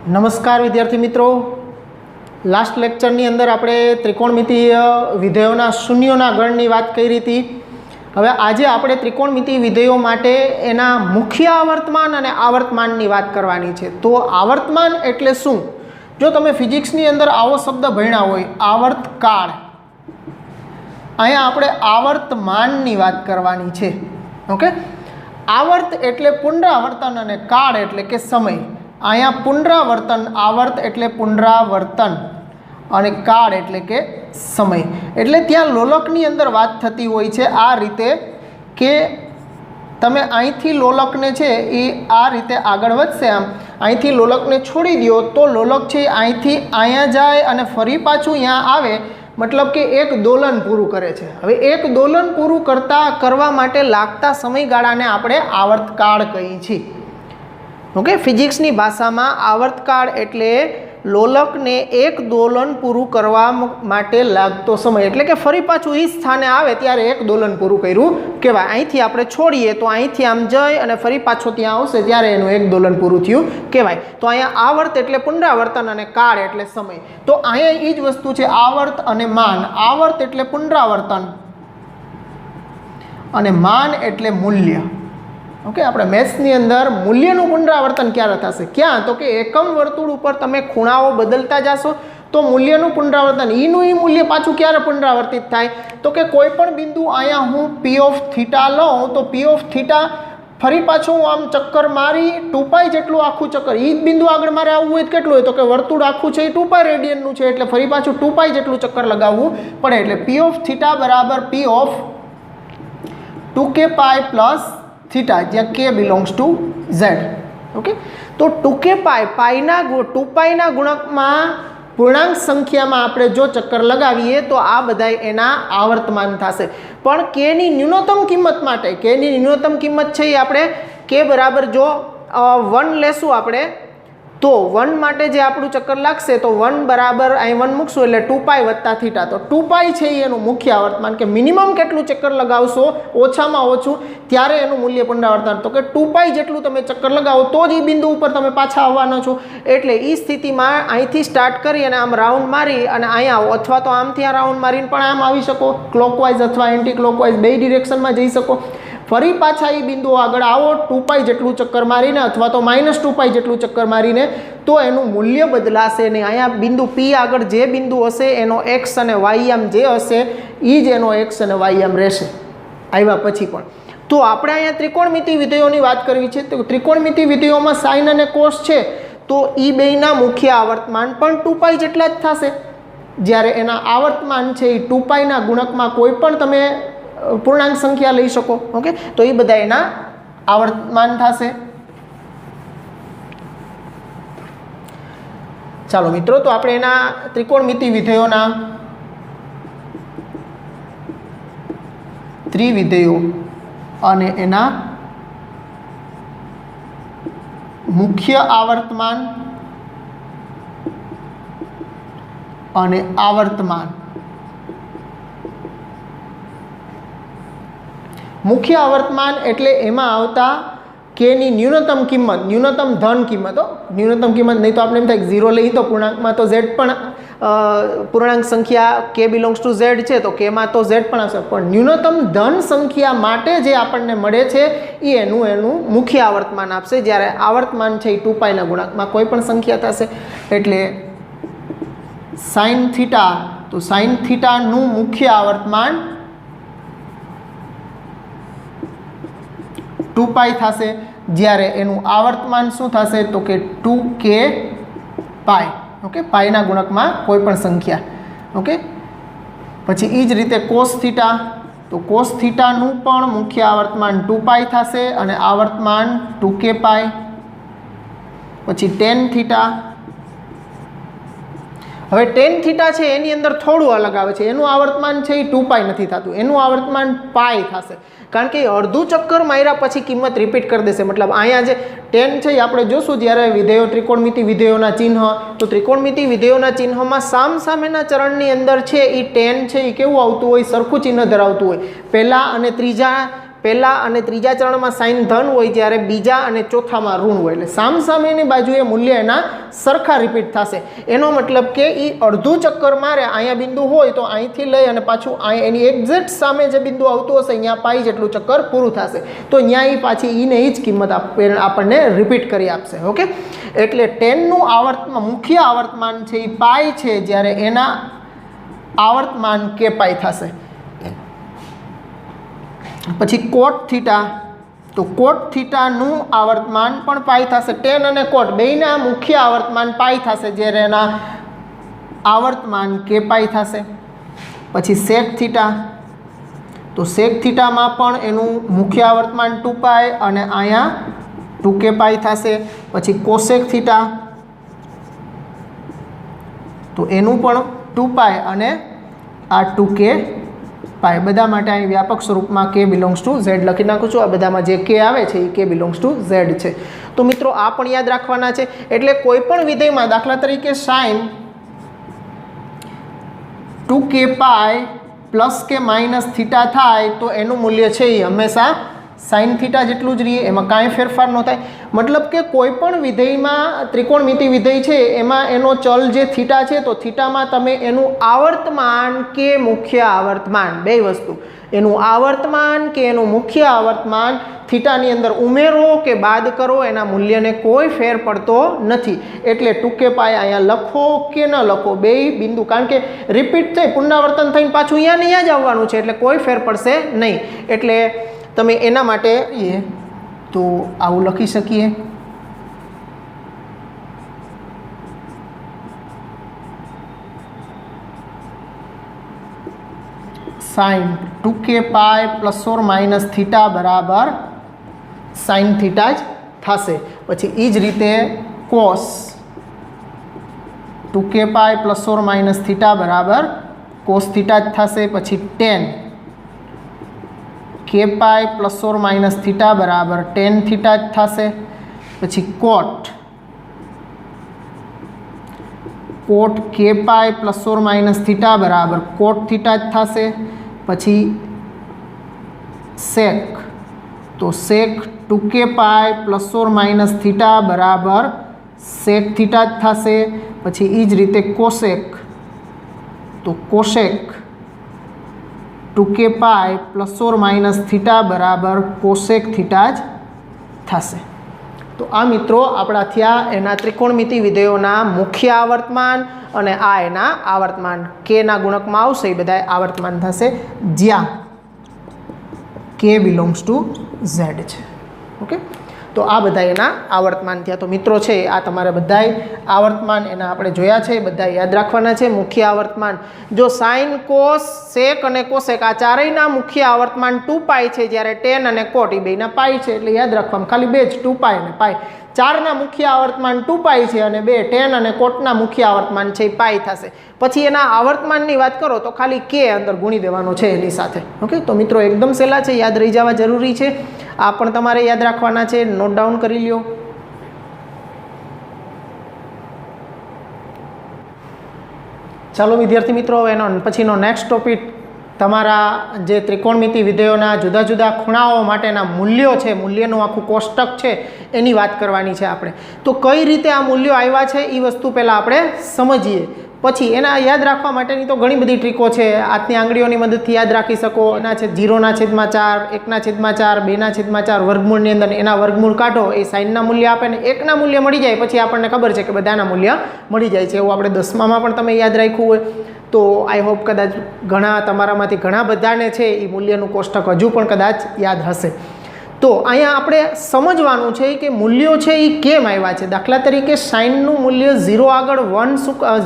નમસ્કાર વિદ્યાર્થી મિત્રો, લાસ્ટ લેક્ચરની અંદર આપણે ત્રિકોણમિતિય વિધેયોના શૂન્યોના ગણની વાત કરી હતી. હવે આજે આપણે ત્રિકોણમિતિય વિધેયો માટે એના મુખ્ય આવર્તમાન અને આવર્તમાનની વાત કરવાની છે. તો આવર્તમાન એટલે શું? જો તમે ફિઝિક્સની અંદર આવો શબ્દ ભણ્યા હોય આવર્તકાળ, અહીંયા આપણે આવર્તમાનની વાત કરવાની છે. ઓકે, આવર્ત એટલે પુનરાવર્તન અને કાળ એટલે કે સમય. અહીંયા પુનરાવર્તન, આવર્ત એટલે પુનરાવર્તન અને કાળ એટલે કે સમય. એટલે ત્યાં લોલકની અંદર વાત થતી હોય છે આ રીતે કે તમે અહીંથી લોલકને છે એ આ રીતે આગળ વધશે, આમ અહીંથી લોલકને છોડી દો તો લોલક છે અહીંથી અહીંયા જાય અને ફરી પાછું અહીંયા આવે, મતલબ કે એક દોલન પૂરું કરે છે. હવે એક દોલન પૂરું કરવા માટે લાગતા સમયગાળાને આપણે આવર્તકાળ કહીએ છીએ. ઓકે, ફિઝિક્સની ભાષામાં આવર્તકાળ એટલે લોલકને એક દોલન પૂરું કરવા માટે લાગતો સમય, એટલે કે ફરી પાછું એ સ્થાને આવે ત્યારે એક દોલન પૂરું કર્યું કહેવાય. અહીંથી આપણે છોડીએ તો અહીંથી આમ જઈ અને ફરી પાછો ત્યાં આવશે ત્યારે એનું એક દોલન પૂરું થયું કહેવાય. તો અહીંયા આવર્ત એટલે પુનરાવર્તન અને કાળ એટલે સમય. તો અહીંયા એ જ વસ્તુ છે, આવર્ત અને માન. આવર્ત એટલે પુનરાવર્તન અને માન એટલે મૂલ્ય. ઓકે, આપણે મેથ્સની અંદર મૂલ્યનું પુનરાવર્તન ક્યારે થશે? ક્યાં? તો કે એકમ વર્તુળ ઉપર તમે ખૂણાઓ બદલતા જશો તો મૂલ્યનું પુનરાવર્તન, ઈનું ઈ મૂલ્ય પાછું ક્યારે પુનરાવર્તિત થાય? તો કે કોઈ પણ બિંદુ અહીંયા હું P of θ લઉં તો P of θ ફરી પાછું હું આમ ચક્કર મારી 2π જેટલું આખું ચક્કર, એ જ બિંદુ આગળ મારે આવવું હોય તો કેટલું હોય? તો કે વર્તુળ આખું છે એ 2π રેડિયનનું છે, એટલે ફરી પાછું 2π જેટલું ચક્કર લગાવવું પડે. એટલે P of θ બરાબર P of 2kπ plus theta, જ્યાં k belongs to z. Okay, તો 2kπ પાઈના 2πના ગુણકમાં પૂર્ણાંક સંખ્યામાં આપણે જો ચક્કર લગાવીએ તો આ બધાય એના આવર્તમાન થશે. પણ k ની ન્યૂનતમ કિંમત માટે, k ની ન્યૂનતમ કિંમત છે એ આપણે k બરાબર જો 1 લેશું આપણે, તો 1 માટે જે આપણું ચક્કર લાગશે તો 1 બરાબર અહીં 1 મૂકશું એટલે 2π વત્તા થીટા. તો 2π છે એ એનું મુખ્ય આવર્તમાન, કે મિનિમમ કેટલું ચક્કર લગાવશો ઓછામાં ઓછું ત્યારે એનું મૂલ્ય પુનરાવર્તન. તો કે 2π જેટલું તમે ચક્કર લગાવો તો જ એ બિંદુ ઉપર તમે પાછા આવવાના છો. એટલે એ સ્થિતિમાં અહીંથી સ્ટાર્ટ કરી અને આમ રાઉન્ડ મારી અને અહીંયા આવો, અથવા તો આમથી આ રાઉન્ડ મારીને પણ આમ આવી શકો, ક્લોકવાઇઝ અથવા એન્ટી ક્લોકવાઇઝ બે ડિરેક્શનમાં જઈ શકો. ફરી પાછા એ બિંદુ આગળ આવો 2π જેટલું ચક્કર મારીને અથવા તો -2π જેટલું ચક્કર મારીને, તો એનું મૂલ્ય બદલાશે નહીં. અહીંયા બિંદુ P આગળ જે બિંદુ હશે એનો x અને y યામ જે હશે એ જ એનો x અને y યામ રહેશે આવ્યા પછી પણ. તો આપણે અહીંયા ત્રિકોણમિતિ વિધેયોની વાત કરવી છે. તો ત્રિકોણમિતિ વિધેયોમાં સાઇન અને કોસ છે તો એ બેયના મુખ્ય આવર્તમાન પણ 2π જેટલા જ થશે. જ્યારે એના આવર્તમાન છે એ 2πના ગુણકમાં કોઈ પણ તમે પૂર્ણાંક સંખ્યા લઈ શકો. ઓકે, તો એ બધા એના આવર્તમાન થશે. ચાલો મિત્રો, તો આપણે એના ત્રિકોણમિતિ વિધેયોના ત્રિવિધેયો અને એના મુખ્ય આવર્તમાન અને આવર્તમાન. મુખ્ય આવર્તમાન એટલે એમાં આવતા k ની ન્યૂનતમ કિંમત, ન્યૂનતમ ધન કિંમત, ન્યૂનતમ કિંમત નહીં તો આપણે એમ થાય 0 લઈ તો પૂર્ણાંકમાં તો z પણ પૂર્ણાંક સંખ્યા k બિલોંગ્સ ટુ z છે તો k માં તો z પણ આવશે, પણ ન્યૂનતમ ધન સંખ્યા માટે જે આપણને મળે છે એ એનું મુખ્ય આવર્તમાન આપશે. જ્યારે આવર્તમાન છે એ 2πના ગુણાંકમાં કોઈ પણ સંખ્યા થશે. એટલે sin θ, તો sin θ નું મુખ્ય આવર્તમાન 2π થશે. જ્યારે એનું આવર્તમાન શું થશે? તો કે 2kπ. ઓકે, પાઈના ગુણકમાં કોઈ પણ સંખ્યા. ઓકે, પછી એ જ રીતે cos θ, તો cos θ નું પણ મુખ્ય આવર્તમાન 2π થશે અને આવર્તમાન 2kπ. પછી tan θ, હવે tan θ છે એની અંદર થોડું અલગ આવે છે, એનું આવર્તમાન છે એ 2π નથી થતું, એનું આવર્તમાન π થશે. કારણ કે અડધું ચક્કર માર્યા પછી કિંમત રિપીટ કરી દેશે. મતલબ અહીંયા જે tan છે એ આપણે જોશું જ્યારે વિધેયો ત્રિકોણમિતિ વિધેયોના ચિહ્ન, તો ત્રિકોણમિતિ વિધેયોના ચિહ્નમાં સામસામેના ચરણની અંદર છે એ tan છે એ કેવું આવતું હોય? સરખું ચિહ્ન ધરાવતું હોય. પહેલા અને ત્રીજા પહેલા અને ત્રીજા ચરણમાં સાઇન ધન હોય જ્યારે બીજા અને ચોથામાં ઋણ હોય, એટલે સામસામેની બાજુએ મૂલ્ય એના સરખા રિપીટ થશે. એનો મતલબ કે એ અડધું ચક્કર મારે, અહીંયા બિંદુ હોય તો અહીંથી લઈ અને પાછું એની એક્ઝેક્ટ સામે જે બિંદુ આવતું હશે અહીંયા પાઈ જેટલું ચક્કર પૂરું થશે. તો અહીંયા એ પાછી ઈને એ જ કિંમત આપણને રિપીટ કરી આપશે. ઓકે, એટલે 10નું આવર્તમાન, મુખ્ય આવર્તમાન છે એ પાઈ છે, જ્યારે એના આવર્તમાન કે પાઈ થશે. પછી કોટ થીટા, તો કોટ થીટાનું આવર્તમાન પણ પાઈ થશે. 10 અને કોટ બેયના મુખ્ય આવર્તમાન પાઈ થશે, જ્યારે એના આવર્તમાન કે પાઈ થશે. પછી સેક થીટા, તો સેક થીટામાં પણ એનું મુખ્ય આવર્તમાન 2 પાઈ અને અહીંયા 2k પાઈ થશે. પછી કોસેક થીટા, તો એનું પણ 2 પાઈ અને આ 2k પાઈ. બધા માટે અહીં વ્યાપક સ્વરૂપમાં k બિલોંગ્સ ટુ z લખી નાખું છું. આ બધામાં જે k આવે છે એ k બિલોંગ્સ ટુ z છે. તો મિત્રો આ પણ યાદ રાખવાના છે. એટલે કોઈ પણ વિધેયમાં દાખલા તરીકે સાઇન 2k પાઈ પ્લસ કે માઇનસ થીટા થાય તો એનું મૂલ્ય છે એ હંમેશા સાઇન થીટા જેટલું જ રહીએ, એમાં કાંઈ ફેરફાર ન થાય. મતલબ કે કોઈ પણ વિધેયમાં, ત્રિકોણમિતિ વિધેય છે એમાં એનો ચલ જે થીટા છે, તો થીટામાં તમે એનું આવર્તમાન કે મુખ્ય આવર્તમાન બે વસ્તુ, એનું આવર્તમાન કે એનું મુખ્ય આવર્તમાન થીટાની અંદર ઉમેરો કે બાદ કરો, એના મૂલ્યને કોઈ ફેર પડતો નથી. એટલે 2k પાઈ અહીંયા લખો કે ન લખો, બે બિંદુ, કારણ કે રિપીટ થઈ, પુનરાવર્તન થઈને પાછું અહીંયા જ આવવાનું છે, એટલે કોઈ ફેર પડશે નહીં. એટલે તમે એના માટે તો આવું લખી શકીએ. Sine 2k pi plus or minus theta બરાબર સાઇન થીટા જ થશે. પછી એ જ રીતે cos 2k pi plus or minus theta બરાબર કોસ થીટા જ થશે. પછી 10 k pi plus or minus theta બરાબર ટેન થીટા જ થશે. પછી cot k pi plus or minus theta બરાબર કોટ થીટા જ થશે. પછી સેક, તો sec 2k pi plus or minus theta બરાબર સેક થીટા જ થશે. પછી એ જ રીતે કોસેક, તો કોશેક 2k pi plus or minus theta બરાબર કોસેક થીટા જ થશે. તો આ મિત્રો આપણા થયા એના ત્રિકોણમિતિ વિધેયોના મુખ્ય આવર્તમાન અને આ એના આવર્તમાન કેના ગુણકમાં આવશે એ બધા આવર્તમાન થશે, જ્યાં k બિલોંગ્સ ટુ z છે. ઓકે, તો આ બધા એના આવર્તમાન થયા. તો મિત્રો છે આ તમારે બધાય આવર્તમાન એના આપણે જોયા છે, બધા યાદ રાખવાના છે. મુખ્ય આવર્તમાન જો સાઇન, કોસ, સેક અને કોસેક આ ચારેયના મુખ્ય આવર્તમાન 2 પાઈ છે, જ્યારે ટેન અને કોટ એ બેના પાઈ છે, એટલે યાદ રાખવાનું ખાલી બે જ 2 પાઈ અને પાઈ. ચારના મુખ્ય આવર્તમાન 2 પાઈ છે અને બે ટેન અને કોટના મુખ્ય આવર્તમાન છે એ પાઈ થશે. પછી એના આવર્તમાનની વાત કરો તો ખાલી k અંદર ગુણી દેવાનો છે એની સાથે. ઓકે, તો મિત્રો એકદમ સહેલા છે, યાદ રહી જવા જરૂરી છે. આ પણ તમારે યાદ રાખવાના છે, નોટ ડાઉન કરી લ્યો. ચાલો વિદ્યાર્થી મિત્રો, એનો પછીનો નેક્સ્ટ ટોપિક તમારા જે ત્રિકોણમિતિ વિધેયોના જુદા જુદા ખૂણાઓ માટેના મૂલ્યો છે, મૂલ્યનું આખું કોષ્ટક છે એની વાત કરવાની છે આપણે. તો કઈ રીતે આ મૂલ્યો આવ્યા છે એ વસ્તુ પહેલાં આપણે સમજીએ. પછી એના યાદ રાખવા માટેની તો ઘણી બધી ટ્રીકો છે, હાથની આંગળીઓની મદદથી યાદ રાખી શકો. એના છે 0/4, 1/4, 2/4 વર્ગમૂળની અંદર એના વર્ગમૂળ કાઢો, એ સાઇનના મૂલ્ય આપે ને 1ના મૂલ્ય મળી જાય, પછી આપણને ખબર છે કે બધાના મૂલ્ય મળી જાય છે. એવું આપણે 10મામાં પણ તમે યાદ રાખ્યું હોય તો આઈ હોપ કદાચ ઘણા તમારામાંથી ઘણા બધાને છે એ મૂલ્યનું કોષ્ટક હજુ પણ કદાચ યાદ હશે. તો અહીંયા આપણે સમજવાનું છે કે મૂલ્યો છે એ કેમ આવ્યા છે. દાખલા તરીકે સાઇનનું મૂલ્ય 0 આગળ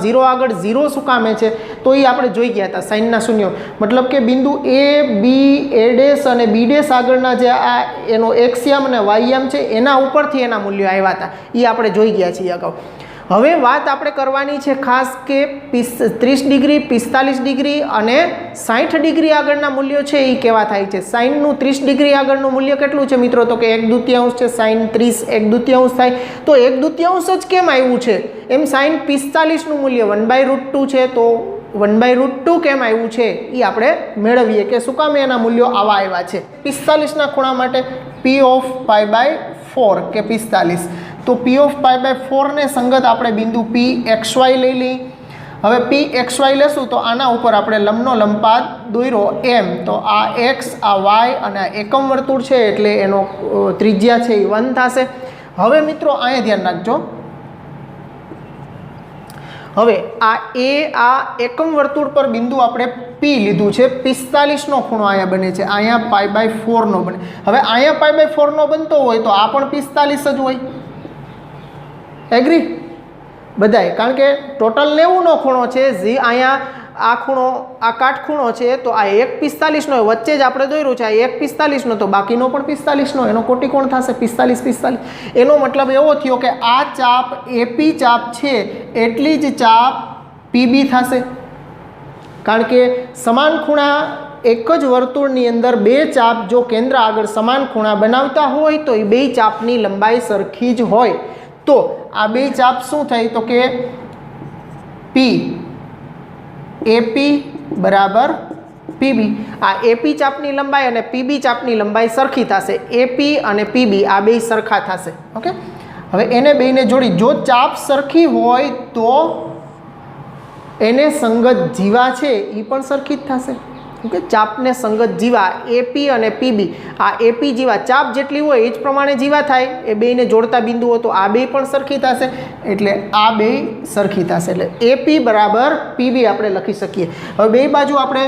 0 આગળ 0 શું કામે છે તો એ આપણે જોઈ ગયા હતા. સાઇનના શૂન્યો મતલબ કે બિંદુ a b a' અને b' આગળના જે આ એનો એક્સયામ અને વાયયામ છે એના ઉપરથી એના મૂલ્યો આવ્યા હતા, એ આપણે જોઈ ગયા છીએ અગાઉ. હવે વાત આપણે કરવાની છે ખાસ કે 30 ડિગ્રી, 45 ડિગ્રી અને 60 ડિગ્રી આગળના મૂલ્યો છે એ કેવા થાય છે. સાઇનનું 30 ડિગ્રી આગળનું મૂલ્ય કેટલું છે મિત્રો? તો કે 1/2 છે. સાઇન 30 1/2 થાય, તો 1/2 જ કેમ આવ્યું છે? એમ સાઇન 45નું મૂલ્ય 1/√2 છે, તો 1/√2 કેમ આવ્યું છે એ આપણે મેળવીએ કે શું કામ એના મૂલ્યો આવા આવ્યા છે. 45ના ખૂણા માટે P ઓફ π/4 કે 45, તો P ઓફ π/4 ને સંગત આપણે બિંદુ PXY લઈ લઈએ. હવે PXY લેશું તો આના ઉપર આપણે લંબનો લંબપાદ દોર્યો M, તો આ X, આ Y અને આ એકમ વર્તુળ છે એટલે એનો ત્રિજ્યા છે એ 1 થશે. હવે મિત્રો અહીંયા ધ્યાન રાખજો, હવે આ એકમ વર્તુળ પર બિંદુ આપણે P લીધું છે, 45નો ખૂણો અહીંયા બને છે, અહીંયા π/4 નો બને. હવે અહીંયા π/4 નો બનતો હોય તો આ પણ 45 જ હોય. એગ્રી બધાય? કારણ કે ટોટલ 90નો ખૂણો છે, જે અહીંયા આ ખૂણો, આ કાટખૂણો છે, તો આ એક 45નો વચ્ચે જ આપણે દોર્યું છે, આ એક 45નો તો બાકીનો પણ 45નો, એનો કોટિકોણ થશે 45. એનો મતલબ એવો થયો કે આ ચાપ AP ચાપ છે એટલી જ ચાપ PB થશે. કારણ કે સમાન ખૂણા એક જ વર્તુળની અંદર બે ચાપ જો કેન્દ્ર આગળ સમાન ખૂણા બનાવતા હોય તો એ બે ચાપની લંબાઈ સરખી જ હોય. તો આ બે ચાપ શું થઈ તો કે AP બરાબર PB. આ AP ચાપની લંબાઈ અને PB ચાપની લંબાઈ સરખી થશે. AP અને PB આ બે સરખા થશે. ઓકે, હવે એને બેને જોડી, જો ચાપ સરખી હોય તો એને સંગત જીવા છે એ પણ સરખી જ થશે. ઓકે, ચાપને સંગત જીવા AP અને PB, આ AP જીવા ચાપ જેટલી હોય એ જ પ્રમાણે જીવા થાય. એ બેને જોડતા બિંદુઓ તો આ બે પણ સરખી થશે, એટલે આ બે સરખી થશે. એટલે AP બરાબર PB આપણે લખી શકીએ. હવે બે બાજુ આપણે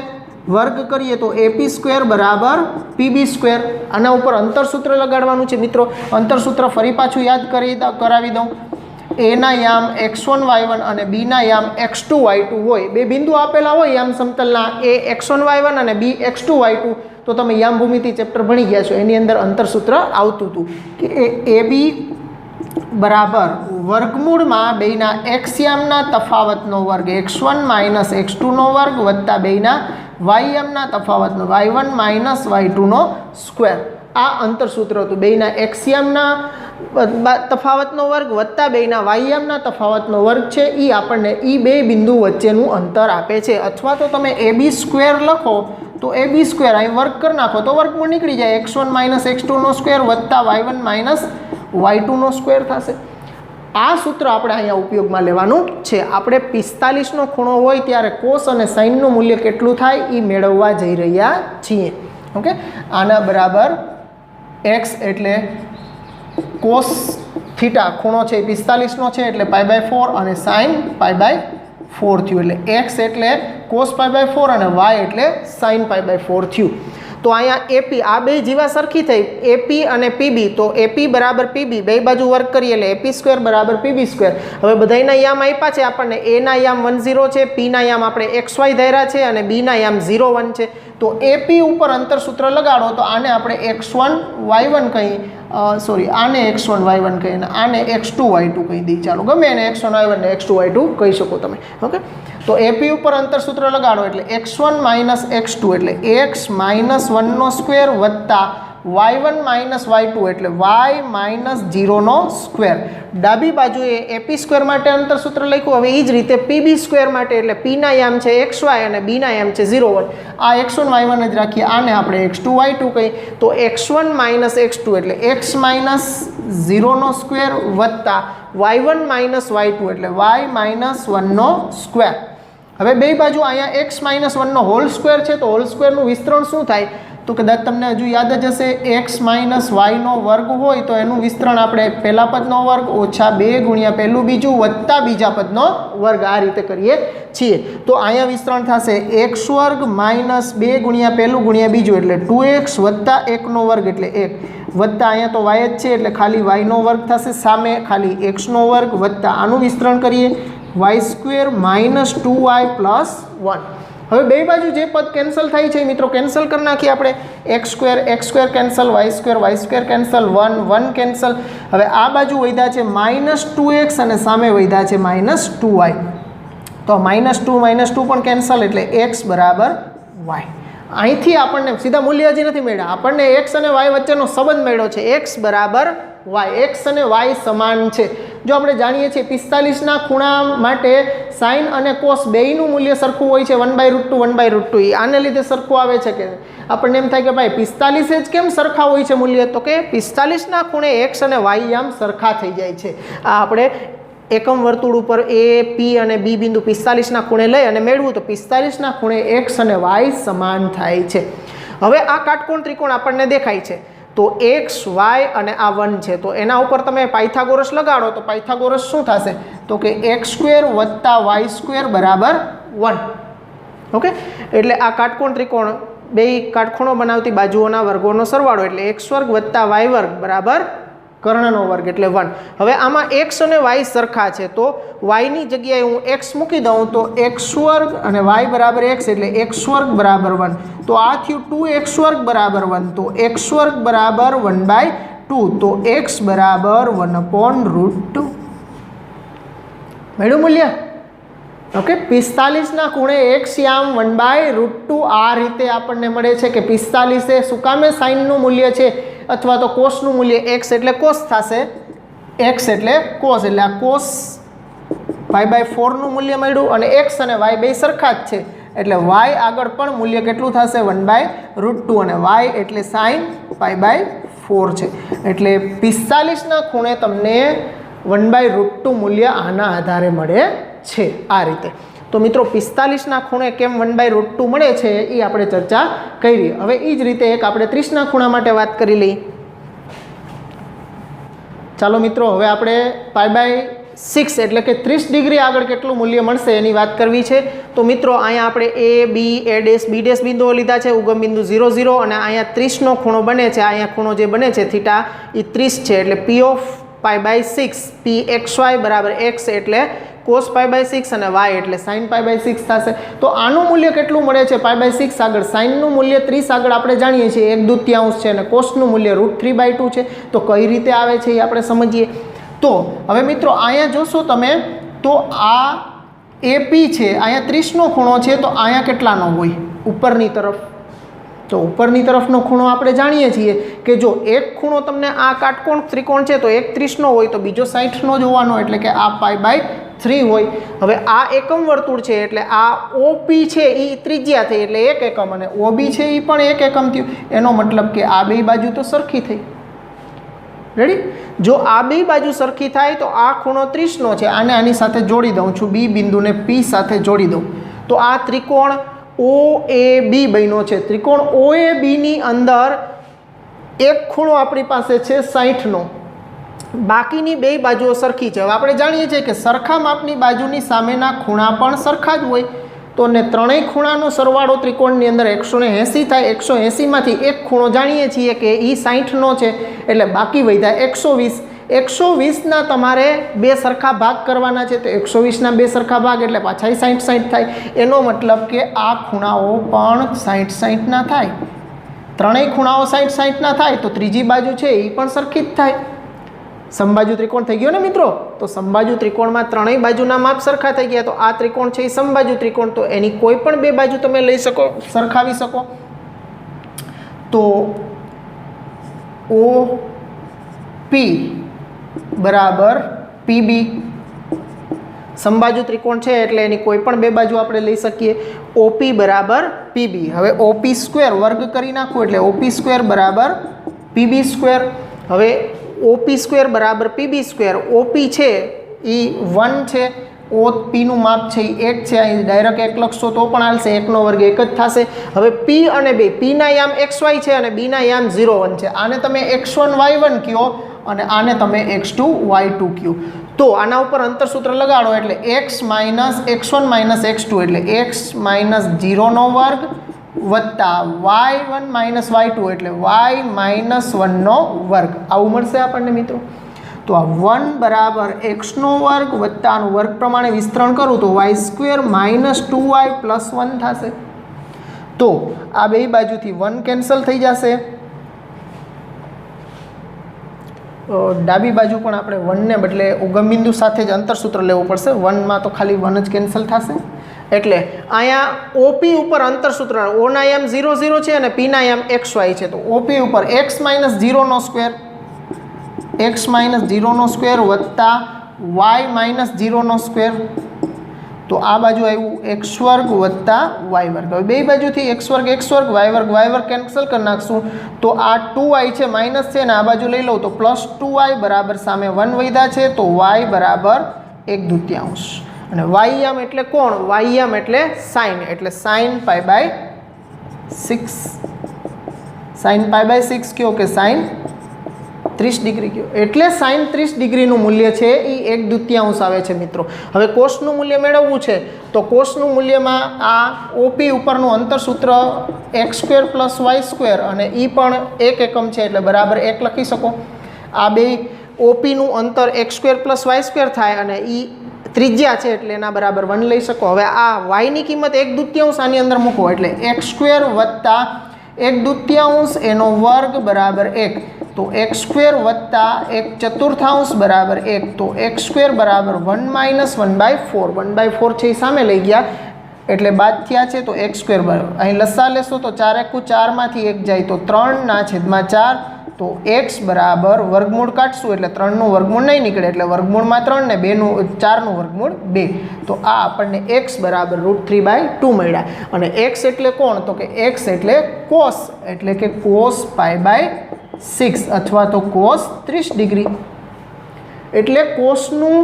વર્ગ કરીએ તો AP² બરાબર PB². આના ઉપર અંતરસૂત્ર લગાડવાનું છે મિત્રો. અંતરસૂત્ર ફરી પાછું યાદ કરાવી દઉં. A ના યામ x1 y1 અને B ના યામ x2 y2 હોય. બે બિંદુ આપેલા હોય યામ સમતલના, A x1 y1 અને B x2 y2, તો તમે યામ ભૂમિતિ ચેપ્ટર ભણી ગયા છો, એની અંદર અંતરસૂત્ર આવતું હતું કે AB બરાબર વર્ગમૂળમાં બેના x યામના તફાવતનો વર્ગ x1 માઇનસ x2 નો વર્ગ વત્તા બેના y યામના તફાવતનો y1 - y2 નો સ્ક્વેર. આ અંતરસૂત્ર હતું. બેના x યામના તફાવતનો વર્ગ વત્તા બેના y યામના તફાવતનો વર્ગ છે, એ આપણને એ બે બિંદુ વચ્ચેનું અંતર આપે છે. અથવા તો તમે AB² લખો તો AB² અહીં વર્ગ કરી નાખો તો વર્ગમૂળ નીકળી જાય. x1 - x2 નો સ્ક્વેર વત્તા y1 - y2 નો સ્ક્વેર થશે. આ સૂત્ર આપણે અહીંયા ઉપયોગમાં લેવાનું છે. આપણે 45નો ખૂણો હોય ત્યારે કોસ અને સાઇનનું મૂલ્ય કેટલું થાય એ મેળવવા જઈ રહ્યા છીએ. ઓકે, આના બરાબર x એટલે કોસ થીટા ખૂણો છે 45નો છે એટલે π/4 અને સાઇન π/4 થયું. એટલે x એટલે કોસ π/4 અને y એટલે સાઇન π/4 થયું. તો અહીંયા AP આ બે જીવા સરખી થઈ, AP અને PB, તો AP બરાબર PB, બે બાજુ વર્ક કરીએ એટલે AP² બરાબર PB². હવે બધાના યામ આપ્યા છે આપણને. A ના યામ 1 0 છે, P ના યામ આપણે XY ધાર્યા છે અને B ના યામ 0 1 છે. તો AP ઉપર અંતરસૂત્ર લગાડો તો આને આપણે x1 y1 કહીએ, સોરી આને x1 y1 કહીએ અને આને x2 y2 કહી દઈએ. ચાલો, ગમે એને x1 y1 ને x2 y2 કહી શકો તમે. ઓકે, તો AP ઉપર અંતરસૂત્ર લગાડો એટલે x1 - x2 એટલે x - 1 નો સ્ક્વેર વત્તા y1 - y2 એટલે y - 0 નો સ્ક્વેર. ડાબી બાજુએ AP² માટે અંતરસૂત્ર લખ્યું. હવે એ જ રીતે PB² માટે, એટલે P ના યામ છે xy અને B ના યામ છે 0 1. આ x1 y1 જ રાખીએ, આને આપણે x2 y2 કહીએ. તો x1 - x2 એટલે x - 0 નો સ્ક્વેર વત્તા y1 - y2 એટલે y - 1 નો સ્ક્વેર. હવે બે બાજુ અહીંયા x - 1 નો હોલ સ્ક્વેર છે, તો હોલ સ્ક્વેરનું વિસ્તરણ શું થાય તો કદાચ તમને હજુ યાદ જ હશે, x - y નો વર્ગ હોય તો એનું વિસ્તરણ આપણે પહેલા પદનો વર્ગ ઓછા 2 ગુણ્યા પહેલું બીજું વત્તા બીજા પદનો વર્ગ, આ રીતે કરીએ છીએ. તો અહીંયા વિસ્તરણ થશે x² - 2 ગુણ્યા પહેલું ગુણ્યા બીજું એટલે 2x વત્તા 1 નો વર્ગ એટલે 1 વત્તા અહીંયા તો y જ છે એટલે ખાલી y નો વર્ગ થશે, સામે ખાલી x નો વર્ગ વત્તા આનું વિસ્તરણ કરીએ y² - 2y + 1. હવે બે બાજુ જે પદ કેન્સલ થાય છે મિત્રો કેન્સલ કરી નાખીએ આપણે. x² cancel, y² cancel, 1 1 cancel. હવે આ બાજુ વધ્યા છે -2x અને સામે વધ્યા છે -2y. તો -2 -2 પણ કેન્સલ એટલે x બરાબર y. અહીંથી આપણને સીધા મૂલ્ય હજી નથી મળ્યા, આપણને x અને y વચ્ચેનો સંબંધ મળ્યો છે. x બરાબર y, x અને y સમાન છે. જો આપણે જાણીએ છીએ 45ના ખૂણા માટે સાઇન અને કોસ બેયનું મૂલ્ય સરખું હોય છે 1/√2 1/√2 આને લીધે સરખું આવે છે કે આપણને એમ થાય કે ભાઈ 45 જ કેમ સરખા હોય છે મૂલ્ય, તો કે 45ના ખૂણે x અને y આમ સરખા થઈ જાય છે. આ આપણે એકમ વર્તુળ ઉપર a p અને b બિંદુ 45ના ખૂણે લઈ અને મેળવું તો 45ના ખૂણે x અને y સમાન થાય છે. હવે આ કાટકોણ ત્રિકોણ આપણને દેખાય છે તો x y અને આ 1 છે તો એના ઉપર તમે પાયથાગોરસ લગાડો તો પાયથાગોરસ શું થશે તો કે x² + y² બરાબર 1. ઓકે, એટલે આ કાટકોણ ત્રિકોણ બે કાટખૂણો બનાવતી બાજુઓના વર્ગોનો સરવાળો એટલે x² + y² બરાબર કર્ણનો વર્ગ એટલે 1. હવે આમાં x અને y સરખા છે તો y ની જગ્યાએ હું x મૂકી દઉં તો x² અને y બરાબર x એટલે x² બરાબર 1. તો આ થયું 2x² બરાબર 1 તો x² બરાબર 1/2 તો x બરાબર 1/√2 મળ્યું મૂલ્ય. ઓકે, 45ના ખૂણે x યામ 1/√2 આ રીતે આપણને મળે છે કે 45 એ શું કામે સાઇનનું મૂલ્ય છે અથવા તો કોસનું મૂલ્ય x એટલે કોસ થશે, x એટલે કોસ એટલે આ કોસ π/4નું મૂલ્ય મળ્યું અને x અને y બે સરખા જ છે એટલે y આગળ પણ મૂલ્ય કેટલું થશે 1/√2 અને y એટલે sin π/4 છે. એટલે 45ના ખૂણે તમને 1/√2 મૂલ્ય આના આધારે મળે છે આ રીતે. તો મિત્રો 45ના ખૂણે કેમ 1/√2 મળે છે એ આપણે ચર્ચા કરી. હવે એ જ રીતે એક આપણે 30ના ખૂણા માટે વાત કરી લઈએ. ચાલો મિત્રો, હવે આપણે π/6 એટલે કે 30 ડિગ્રી આગળ કેટલું મૂલ્ય મળશે એની વાત કરવી છે. તો મિત્રો અહીંયા આપણે a b a' b' બિંદુઓ લીધા છે, ઉગમ બિંદુ 0 0 અને અહીંયા 30નો ખૂણો બને છે. અહીંયા ખૂણો જે બને છે થીટા એ 30 છે એટલે p of π/6 pxy બરાબર x એટલે cos π/6 અને y એટલે sin π/6 થશે. તો આનું મૂલ્ય કેટલું મળે છે π/6 આગળ? સાઇનનું મૂલ્ય 30 આગળ આપણે જાણીએ છીએ 1/2 છે અને કોસનું મૂલ્ય √3/2 છે. તો કઈ રીતે આવે છે એ આપણે સમજીએ. તો હવે મિત્રો અહીંયા જોશો તમે તો આ AP છે, અહીંયા 30નો ખૂણો છે તો અહીંયા કેટલાનો હોય ઉપરની તરફ? તો ઉપરની તરફનો ખૂણો આપણે જાણીએ છીએ કે જો એક ખૂણો તમને આ કાટકોણ ત્રિકોણ છે તો એક 30નો હોય તો બીજો 60નો જ હોવાનો એટલે કે આ π/3 હોય. હવે આ એકમ વર્તુળ છે એટલે આ OP છે એ ત્રિજ્યા થઈ એટલે 1 એકમ અને OB છે એ પણ 1 એકમ થયું. એનો મતલબ કે આ બે બાજુ તો સરખી થઈ. રેડી? જો આ બે બાજુ સરખી થાય તો આ ખૂણો 30નો છે, આને આની સાથે જોડી દઉં છું, B બિંદુને P સાથે જોડી દઉં તો આ ત્રિકોણ OAB બન્યો છે. ત્રિકોણ OAB ની અંદર એક ખૂણો આપણી પાસે છે 60નો, બાકીની બે બાજુઓ સરખી છે. હવે આપણે જાણીએ છીએ કે સરખા માપની બાજુની સામેના ખૂણા પણ સરખા જ હોય તો ને ત્રણેય ખૂણાનો સરવાળો ત્રિકોણની અંદર 180 થાય. 180માંથી એક ખૂણો જાણીએ છીએ કે એ 60નો છે એટલે બાકી વધ્યા 120. 120ના તમારે બે સરખા ભાગ કરવાના છે તો 120ના બે સરખા ભાગ એટલે પાછા 60 થાય. એનો મતલબ કે આ ખૂણાઓ પણ 60-60ના થાય. ત્રણેય ખૂણાઓ 60-60ના થાય તો ત્રીજી બાજુ છે એ પણ સરખી જ થાય. સમબાજુ ત્રિકોણ થઈ ગયો ને મિત્રો? તો સમબાજુ ત્રિકોણમાં ત્રણેય બાજુના માપ સરખા થઈ ગયા તો આ ત્રિકોણ છે એ સમબાજુ ત્રિકોણ, તો એની કોઈ પણ બે બાજુ તમે લઈ શકો, સરખાવી શકો. તો OP બરાબર PB સમબાજુ ત્રિકોણ છે એટલે એની કોઈ પણ બે બાજુ આપણે લઈ શકીએ. OP બરાબર PB. હવે OP² વર્ગ કરી નાખો એટલે OP² બરાબર PB². હવે OP² બરાબર PB². OP છે એ 1 છે, OPનું માપ છે એ 1 છે, અહીં ડાયરેક્ટ 1 લખશો તો પણ હાલશે, 1નો વર્ગ 1 જ થશે. હવે P અને 2, Pના યામ XY છે અને Bના યામ 0 1 છે. આને તમે x1 y1 કહો અને આને તમે x2 y2 કહો. તો આના ઉપર અંતરસૂત્ર લગાડો એટલે x - x1 - x2 એટલે x - 0નો વર્ગ વત્તા y1 - y2 એટલે y - 1નો વર્ગ આવું મળશે આપણને મિત્રો. તો આ 1 બરાબર x નો વર્ગ વત્તા આનું વર્ગ પ્રમાણે વિસ્તરણ કરું તો y² - 2y + 1 થશે. તો આ બે બાજુથી 1 કેન્સલ થઈ જશે. ડાબી બાજુ પણ આપણે 1ને બદલે ઉગમ બિંદુ સાથે જ અંતરસૂત્ર લેવું પડશે. 1માં તો ખાલી 1 જ કેન્સલ થશે. એટલે અહીંયા OP ઉપર અંતરસૂત્ર Oના યામ 0 0 છે અને Pના યામ XY છે. તો OP ઉપર x - 0નો સ્ક્વેર વત્તા વાય માઇનસ 0 સ્ક્વેર, તો આ બાજુ આવ્યું એક્સ વર્ગ વત્તા વાય વર્ગ. હવે બે બાજુથી એક્સ વર્ગ વાય વર્ગ કેન્સલ કરી નાખશું તો આ 2y છે માઇનસ છે ને આ બાજુ લઈ લઉં તો પ્લસ 2y બરાબર સામે 1 વધ્યા છે તો y બરાબર 1/2 અને વાયયામ એટલે કોણ? વાયયામ એટલે સાઇન, એટલે sine pi by 6, sine pi by 6 કયો કે સાઇન 30 ડિગ્રી કયો, એટલે સાઇન 30 ડિગ્રીનું મૂલ્ય છે એ 1/2 આવે છે મિત્રો. હવે કોસનું મૂલ્ય મેળવવું છે તો કોસનું મૂલ્યમાં આ ઓપી ઉપરનું અંતર સૂત્ર x² + y² અને એ પણ 1 એકમ છે એટલે બરાબર 1 લખી શકો. આ બે ઓપીનું અંતર x² + y² થાય અને એ ત્રિજ્યા છે એટલે એના બરાબર 1 લઈ શકો. હવે આ વાયની કિંમત 1/2 આની અંદર મૂકો એટલે x² વત્તા 1/2 એનો વર્ગ બરાબર 1, તો x² વત્તા 1/4 બરાબર 1, તો x² બરાબર 1 - 1/4, 1/4 છે એ સામે લઈ ગયા એટલે બાદ થયા છે તો x² બરાબર અહીં લસા લેશો તો 4 × 4 માંથી 1 જાય તો 3/4, તો x બરાબર વર્ગમૂળ કાઢશું એટલે 3નું વર્ગમૂળ નહીં નીકળે એટલે વર્ગમૂળમાં 3 ને 4નું વર્ગમૂળ 2, તો આ આપણને x બરાબર √3/2 મળ્યા. અને x એટલે કોણ? તો કે x એટલે કોસ, એટલે કે cos π/6 અથવા તો cos 30 ડિગ્રી, એટલે કોસનું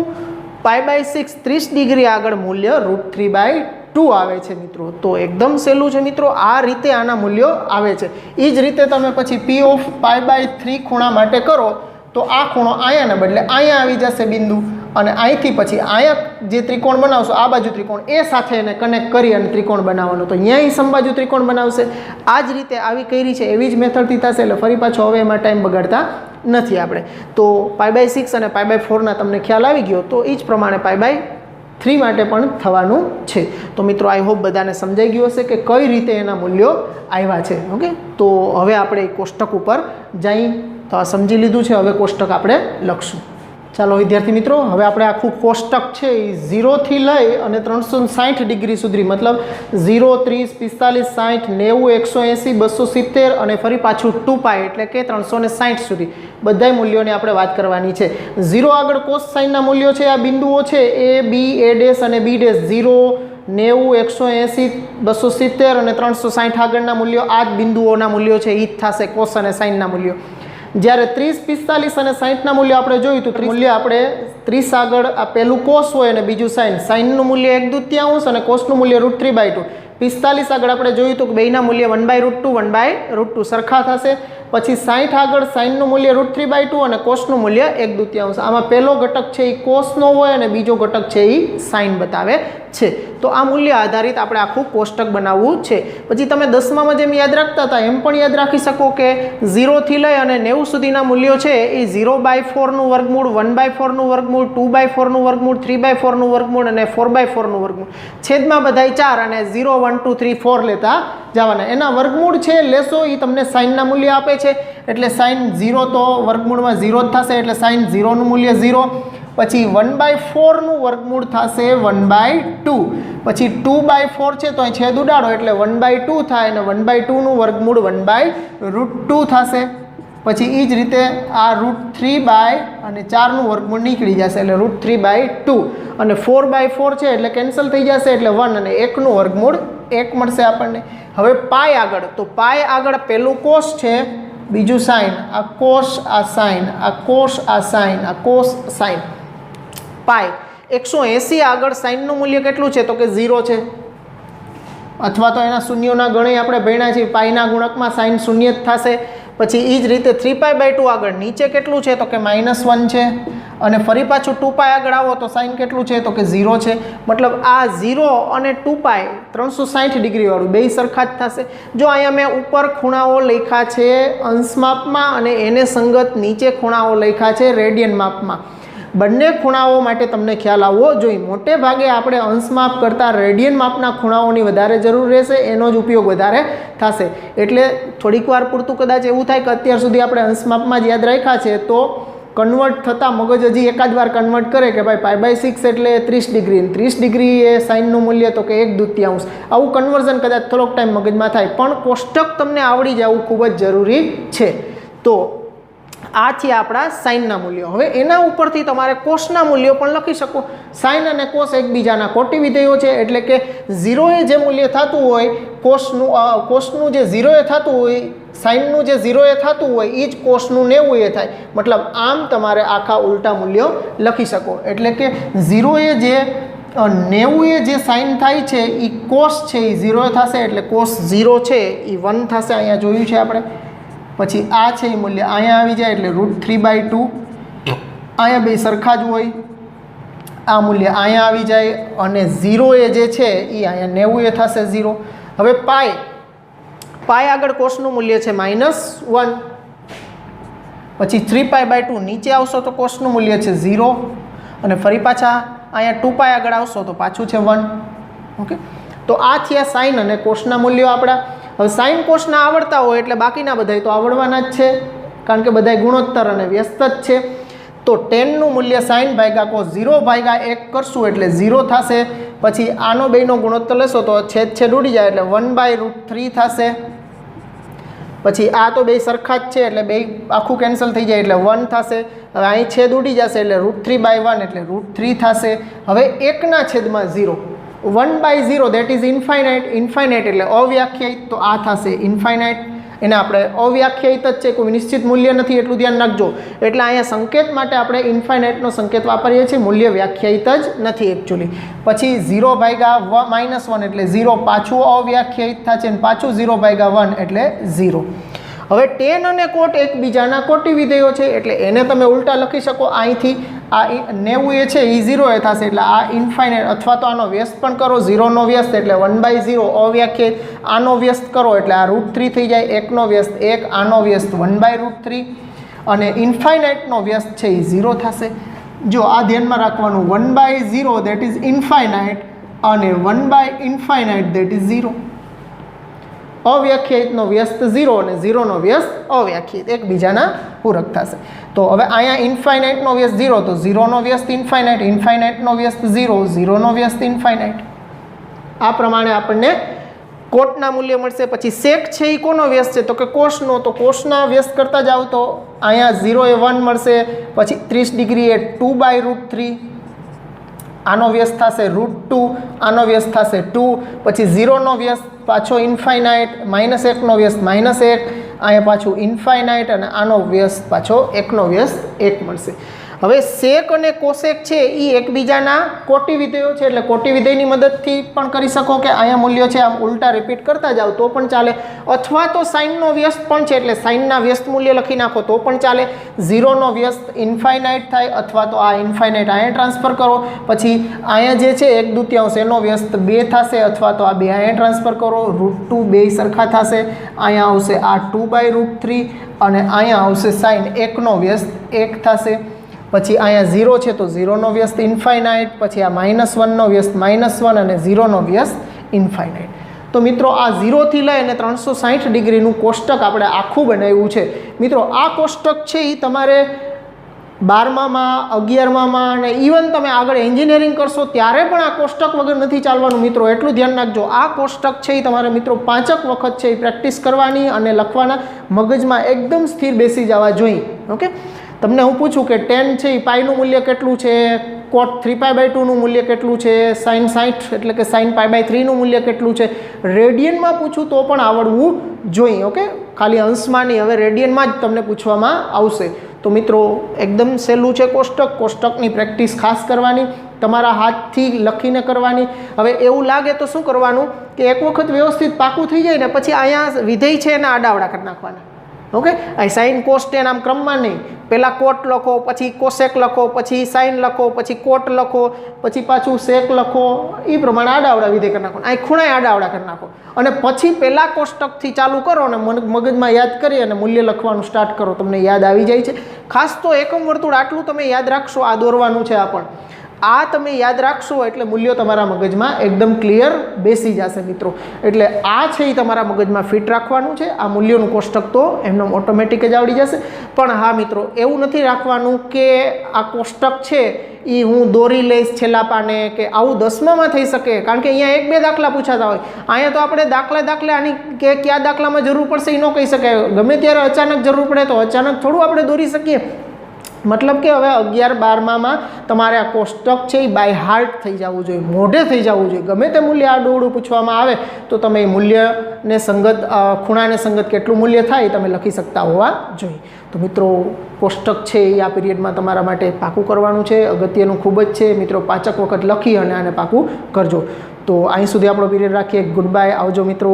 π/6 30 ડિગ્રી આગળ મૂલ્ય √3/2 આવે છે મિત્રો. તો એકદમ સહેલું છે મિત્રો, આ રીતે આના મૂલ્યો આવે છે. એ જ રીતે તમે પછી p ઓફ π/3 ખૂણા માટે કરો તો આ ખૂણો અહીંયાને બદલે અહીંયા આવી જશે બિંદુ અને અહીંથી પછી અહીંયા જે ત્રિકોણ બનાવશો આ બાજુ ત્રિકોણ એ સાથે એને કનેક્ટ કરી અને ત્રિકોણ બનાવવાનો, તો અહીંયા સમબાજુ ત્રિકોણ બનાવશે. આ જ રીતે આવી કરી છે એવી જ મેથડથી થશે એટલે ફરી પાછો હવે એમાં ટાઈમ બગાડતા નથી આપણે. તો π/6 અને π/4ના તમને ખ્યાલ આવી ગયો તો એ જ પ્રમાણે π/3 માટે પણ થવાનું છે. તો મિત્રો આઈ હોપ બધાને સમજાઈ ગયું હશે કે કઈ રીતે એના મૂલ્યો આવ્યા છે. ઓકે, તો હવે આપણે કોષ્ટક ઉપર જઈ તો આ સમજી લીધું છે, હવે કોષ્ટક આપણે લખશું. ચાલો વિદ્યાર્થી મિત્રો, હવે આપણે આખું કોષ્ટક છે એ 0 થી લઈ અને 360 ડિગ્રી સુધી, મતલબ 0, 30, 45, 60, 90, 180, 270 અને ફરી પાછું 2π એટલે કે 360 સુધી બધા મૂલ્યોની આપણે વાત કરવાની છે. 0 આગળ કોસ સાઇનના મૂલ્યો છે, આ બિંદુઓ છે a, b, a' અને b'. 0, 90, 180, 270 અને 360 આગળના મૂલ્યો આ જ બિંદુઓના મૂલ્યો છે, એ જ થશે કોસ અને સાઇનના મૂલ્યો. જ્યારે 30, 45 અને 60ના મૂલ્ય આપણે જોયું તો મૂલ્ય આપણે 30 આગળ આ પહેલું કોસ હોય અને બીજું સાઇન, સાઇનનું મૂલ્ય 1/2 અને કોસનું મૂલ્ય √3/2. 45 આગળ આપણે જોયું તો બેયના મૂલ્ય 1/√2 1/√2 સરખા થશે. પછી 60 આગળ સાઇનનું મૂલ્ય √3/2 અને કોસનું મૂલ્ય 1/2. આમાં પહેલો ઘટક છે એ કોસનો હોય અને બીજો ઘટક છે એ સાઇન બતાવે છે. તો આ મૂલ્ય આધારિત આપણે આખું કોષ્ટક બનાવવું છે. પછી તમે 10મામાં જેમ યાદ રાખતા હતા એમ પણ યાદ રાખી શકો કે 0 થી લઈ અને 90 સુધીના મૂલ્યો છે એ 0/4નું વર્ગમૂળ, 1/4નું વર્ગમૂળ, 2/4નું વર્ગમૂળ, 3/4નું વર્ગમૂળ અને 4/4નું વર્ગમૂળ, છેદમાં બધાય 4 અને 0, 1, 2, 3, 4 લેતા જવાના. એના વર્ગમૂળ છે લેશો એ તમને સાઇનના મૂલ્ય આપે છે એટલે સાઇન 0 તો વર્ગમૂળમાં 0 જ થશે એટલે સાઇન 0નું મૂલ્ય 0. પછી 1/4નું વર્ગમૂળ થશે 1/2, પછી 2/4 છે તો અહીં છેદ ઉડાડો એટલે 1/2 થાય અને 1/2નું વર્ગમૂળ 1/√2 થશે. પછી એ જ રીતે આ √3 અને 4નું વર્ગમૂળ નીકળી જશે એટલે √3/2 અને 4/4 છે એટલે કેન્સલ થઈ જશે એટલે 1 અને 1નું વર્ગમૂળ 1 મળશે આપણને. હવે પાય આગળ, તો પાય આગળ પહેલું કોસ છે, બીજું સાઇન, આ કોસ આ સાઇન, આ કોસ આ સાઇન, આ કોસ સાઇન. પાય 180 આગળ સાઇનનું મૂલ્ય કેટલું છે તો કે 0 છે, અથવા તો એના શૂન્યોના ગણે આપણે ભણ્યા છીએ, પાયના ગુણકમાં સાઇન શૂન્ય જ થશે. પછી એ જ રીતે 3π/2 આગળ નીચે કેટલું છે તો કે -1 છે અને ફરી પાછું 2π આગળ આવો તો સાઇન કેટલું છે તો કે 0 છે. મતલબ આ 0 અને 2π 360 ડિગ્રી વાળું બે સરખા જ થશે. જો અહીંયા મેં ઉપર ખૂણાઓ લખ્યા છે અંશ માપમાં અને એને સંગત નીચે ખૂણાઓ લખ્યા છે રેડિયન માપમાં. બંને ખૂણાઓ માટે તમને ખ્યાલ આવવો જોઈએ. મોટે ભાગે આપણે અંશ માપ કરતાં રેડિયન માપના ખૂણાઓની વધારે જરૂર રહેશે, એનો જ ઉપયોગ વધારે થશે. એટલે થોડીક વાર પૂરતું કદાચ એવું થાય કે અત્યાર સુધી આપણે અંશ માપમાં જ યાદ રાખ્યા છે તો કન્વર્ટ થતાં મગજ હજી એકાદ વાર કન્વર્ટ કરે કે ભાઈ π/6 એટલે 30 ડિગ્રી, 30 ડિગ્રી એ સાઇનનું મૂલ્ય તો કે 1/2. આવું કન્વર્ઝન કદાચ થોડોક ટાઈમ મગજમાં થાય, પણ કોષ્ટક તમને આવડી જવું ખૂબ જ જરૂરી છે. તો આ છે આપણા સાઇનના મૂલ્યો. હવે એના ઉપરથી તમારે કોસના મૂલ્યો પણ લખી શકો. સાઇન અને કોસ એકબીજાના કોટી વિધેયો છે, એટલે કે 0એ જે મૂલ્ય થતું હોય કોસનું જે 0એ થતું હોય, સાઇનનું જે 0એ થતું હોય એ જ કોસનું 90એ થાય. મતલબ આમ તમારે આખા ઉલટા મૂલ્યો લખી શકો. એટલે કે 0એ જે 90એ જે સાઇન થાય છે એ કોસ છે એ 0 થશે, એટલે કોસ 0 છે એ 1 થશે. અહીંયા જોયું છે આપણે. પછી આ છે એ મૂલ્ય અહીંયા આવી જાય એટલે √3/2. અહીંયા બે સરખા જ હોય. આ મૂલ્ય અહીંયા આવી જાય અને 0એ જે છે એ અહીંયા 90એ થશે 0. હવે પાય આગળ કોસનું મૂલ્ય છે -1. પછી 3π/2 નીચે આવશો તો કોસનું મૂલ્ય છે 0 અને ફરી પાછા અહીંયા 2π આગળ આવશો તો પાછું છે 1. ઓકે, તો આ થયા સાઇન અને કોસના મૂલ્યો આપણા. હવે સાઇન કોસના આવડતા હોય એટલે બાકીના બધાય તો આવડવાના જ છે, કારણ કે બધાય ગુણોત્તર અને વ્યસ્ત જ છે. તો 10નું મૂલ્ય સાઇન ભાગ્યા કોસ 0/1 કરશું એટલે 0 થશે. પછી આનો બેનો ગુણોત્તર લેશો તો છેદ ઉડી જાય એટલે 1/√3 થશે. પછી આ તો બે સરખા જ છે એટલે બે આખું કેન્સલ થઈ જાય એટલે 1 થશે. હવે અહીં છેદ ઉડી જશે એટલે √3/1 એટલે √3 થશે. હવે 1ના છેદમાં 0, 1/0 દેટ ઇઝ ઇન્ફાઇનાઇટ. ઇન્ફાઇનાઇટ એટલે અવ્યાખ્યાયિત, તો આ થશે ઇન્ફાઇનાઇટ. એને આપણે અવ્યાખ્યાયિત જ છે, કોઈ નિશ્ચિત મૂલ્ય નથી, એટલું ધ્યાન રાખજો. એટલે અહીંયા સંકેત માટે આપણે ઇન્ફાઇનાઇટનો સંકેત વાપરીએ છીએ, મૂલ્ય વ્યાખ્યાયિત જ નથી એકચ્યુઅલી. પછી 0/-1 એટલે 0 પાછું અવ્યાખ્યાયિત થશે અને પાછું 0/1 એટલે 0. હવે 10 અને કોટ એકબીજાના કોટી વિધેયો છે એટલે એને તમે ઉલટા લખી શકો. અહીંથી આ 90 છે એ 0એ થશે એટલે આ ઇન્ફાઇનાઇટ, અથવા તો આનો વ્યસ્ત પણ કરો. 0નો વ્યસ્ત એટલે 1/0 અવ્યાખ્યાયિત. આનો વ્યસ્ત કરો એટલે આ √3 થઈ જાય. 1નો વ્યસ્ત 1, આનો વ્યસ્ત 1/√3 અને ઇન્ફાઇનાઇટનો વ્યસ્ત છે એ 0 થશે. જો આ ધ્યાનમાં રાખવાનું, 1/0 દેટ ઇઝ ઇન્ફાઇનાઇટ અને 1/ઇન્ફાઇનાઇટ દેટ ઇઝ 0. અવ્યાખ્યાયિતનો વ્યસ્ત 0 અને 0નો વ્યસ્ત અવ્યાખ્યાયિત એકબીજાના પૂરક થશે. તો હવે અહીંયા ઇન્ફાઇનાઇટનો વ્યસ્ત 0 તો 0નો વ્યસ્ત ઇન્ફાઇનાઇટ, ઇન્ફાઇનાઇટનો વ્યસ્ત 0, 0નો વ્યસ્ત ઇન્ફાઇનાઇટ. આ પ્રમાણે આપણને કોટના મૂલ્ય મળશે. પછી સેક છે એ કોનો વ્યસ્ત છે તો કે કોસનો, તો કોસના વ્યસ્ત કરતા જાવ તો અહીંયા 0 એ 1 મળશે. પછી 30 ડિગ્રી એ 2/√3, આનો વ્યસ્ત થશે √2, આનો વ્યસ્ત થશે 2. પછી 0નો વ્યસ્ત પાછો ઇન્ફાઇનાઇટ, -1નો વ્યસ્ત -1, અહીંયા પાછું ઇન્ફાઇનાઇટ અને આનો વ્યસ્ત પાછો 1નો વ્યસ્ત 1 મળશે. હવે સેક અને કોસેક છે એ એકબીજાના કોટી વિધેયો છે એટલે કોટી વિધેયની મદદથી પણ કરી શકો કે અહીંયા મૂલ્યો છે આમ ઉલટા રિપીટ કરતા જાઓ તો પણ ચાલે. અથવા તો સાઇનનો વ્યસ્ત પણ છે એટલે સાઇનના વ્યસ્ત મૂલ્ય લખી નાખો તો પણ ચાલે. 0નો વ્યસ્ત ઇન્ફાઇનાઇટ થાય અથવા તો આ ઇન્ફાઇનાઇટ અહીંયા ટ્રાન્સફર કરો. પછી અહીંયા જે છે 1/2 એનો વ્યસ્ત 2 થશે અથવા તો આ 2 અહીંયા ટ્રાન્સફર કરો. √2 બે સરખા થશે. અહીંયા આવશે આ 2/√3 અને અહીંયા આવશે સાઇન 1નો વ્યસ્ત 1 થશે. પછી અહીંયા 0 છે તો 0નો વ્યસ્ત ઇન્ફાઇનાઇટ. પછી આ -1નો વ્યસ્ત -1 અને 0નો વ્યસ્ત ઇન્ફાઇનાઇટ. તો મિત્રો આ 0 થી લઈ અને 360 ડિગ્રીનું કોષ્ટક આપણે આખું બનાવ્યું છે. મિત્રો આ કોષ્ટક છે એ તમારે 12માં 11માં અને ઇવન તમે આગળ એન્જિનિયરિંગ કરશો ત્યારે પણ આ કોષ્ટક વગર નથી ચાલવાનું. મિત્રો એટલું ધ્યાન રાખજો, આ કોષ્ટક છે એ તમારે મિત્રો 5 વખત છે એ પ્રેક્ટિસ કરવાની અને લખવાના, મગજમાં એકદમ સ્થિર બેસી જવા જોઈએ. ઓકે, તમને હું પૂછું કે 10 છે એ પાઈનું મૂલ્ય કેટલું છે, કોટ 3π/2નું મૂલ્ય કેટલું છે, સાઇન 60 એટલે કે સાઇન π/3નું મૂલ્ય કેટલું છે, રેડિયનમાં પૂછું તો પણ આવડવું જોઈએ. ઓકે, ખાલી અંશમાં નહીં, હવે રેડિયનમાં જ તમને પૂછવામાં આવશે. તો મિત્રો એકદમ સહેલું છે કોષ્ટક. કોષ્ટકની પ્રેક્ટિસ ખાસ કરવાની, તમારા હાથથી લખીને કરવાની. હવે એવું લાગે તો શું કરવાનું કે એક વખત વ્યવસ્થિત પાકું થઈ જાય ને પછી અહીંયા વિધેય છે એના આડાવડા કરી નાખવાના. ઓકે, આ સાઇન કોસ ટેન આમ ક્રમમાં નહીં, પહેલાં કોટ લખો, પછી કોસેક લખો, પછી સાઇન લખો, પછી કોટ લખો, પછી પાછું સેક લખો, એ પ્રમાણે આડાવડા વિધેય કરી નાખો. અહીં ખૂણાએ આડાવડા કરી નાખો અને પછી પહેલાં કોષ્ટકથી ચાલુ કરો અને મગજમાં યાદ કરી અને મૂલ્ય લખવાનું સ્ટાર્ટ કરો. તમને યાદ આવી જાય છે. ખાસ તો એકમ વર્તુળ આટલું તમે યાદ રાખશો, આ દોરવાનું છે. આ પણ આ તમે યાદ રાખશો એટલે મૂલ્યો તમારા મગજમાં એકદમ ક્લિયર બેસી જશે મિત્રો. એટલે આ છે એ તમારા મગજમાં ફિટ રાખવાનું છે. આ મૂલ્યોનું કોષ્ટક તો એમનો ઓટોમેટિક જ આવડી જશે. પણ હા મિત્રો, એવું નથી રાખવાનું કે આ કોષ્ટક છે એ હું દોરી લઈશ છેલ્લા પાને, કે આવું 10મામાં થઈ શકે. કારણ કે અહીંયા 1-2 દાખલા પૂછાતા હોય. અહીંયા તો આપણે દાખલે આની કે કયા દાખલામાં જરૂર પડશે એ ન કહી શકાય. ગમે ત્યારે અચાનક જરૂર પડે તો અચાનક થોડું આપણે દોરી શકીએ. મતલબ કે હવે 11-12માં તમારે આ કોષ્ટક છે એ બાય હાર્ટ થઈ જવું જોઈએ, મોઢે થઈ જવું જોઈએ. ગમે તે મૂલ્ય આડું પૂછવામાં આવે તો તમે એ મૂલ્યને સંગત, ખૂણાને સંગત કેટલું મૂલ્ય થાય એ તમે લખી શકતા હોવા જોઈએ. તો મિત્રો, કોષ્ટક છે એ આ પીરિયડમાં તમારા માટે પાકું કરવાનું છે. અગત્યનું ખૂબ જ છે મિત્રો. 5 વખત લખી અને આને પાકું કરજો. તો અહીં સુધી આપણો પીરિયડ રાખીએ. ગુડ બાય, આવજો મિત્રો.